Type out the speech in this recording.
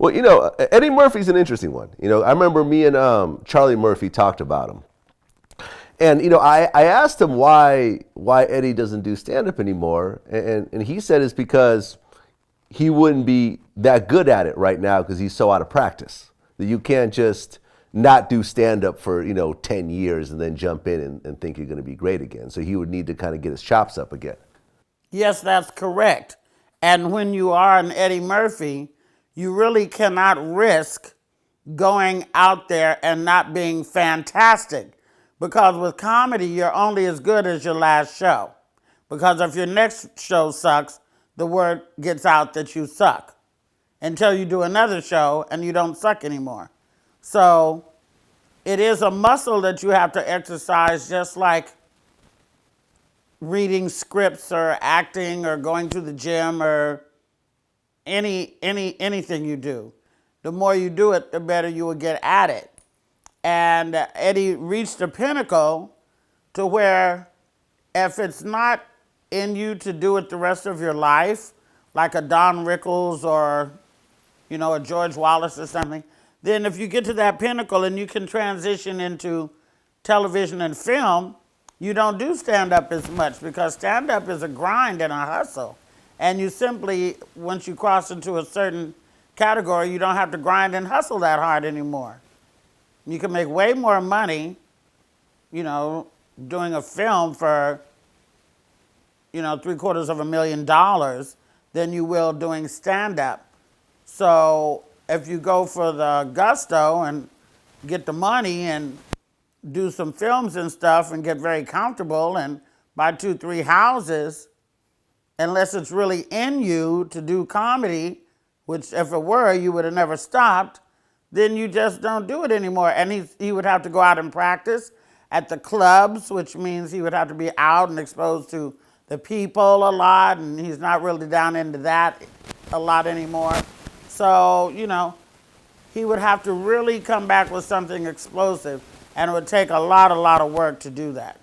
Well, Eddie Murphy's an interesting one. I remember me and Charlie Murphy talked about him. And I asked him why Eddie doesn't do stand up anymore, and he said it's because he wouldn't be that good at it right now because he's so out of practice that you can't just not do stand up for 10 years and then jump in and think you're going to be great again. So he would need to kind of get his chops up again. Yes, that's correct. And when you are an Eddie Murphy, you really cannot risk going out there and not being fantastic. Because with comedy, you're only as good as your last show. Because if your next show sucks, the word gets out that you suck until you do another show and you don't suck anymore. So it is a muscle that you have to exercise, just like reading scripts or acting or going to the gym or anything you do. The more you do it, the better you will get at it. And Eddie reached a pinnacle to where if it's not in you to do it the rest of your life, like a Don Rickles or a George Wallace or something, then if you get to that pinnacle and you can transition into television and film, you don't do stand-up as much because stand-up is a grind and a hustle. And you simply, once you cross into a certain category, you don't have to grind and hustle that hard anymore. You can make way more money, doing a film for, $750,000 than you will doing stand-up. So if you go for the gusto and get the money and do some films and stuff and get very comfortable and buy 2-3 houses, unless it's really in you to do comedy, which if it were, you would have never stopped, then you just don't do it anymore. And he would have to go out and practice at the clubs, which means he would have to be out and exposed to the people a lot, and he's not really down into that a lot anymore. So, he would have to really come back with something explosive, and it would take a lot of work to do that.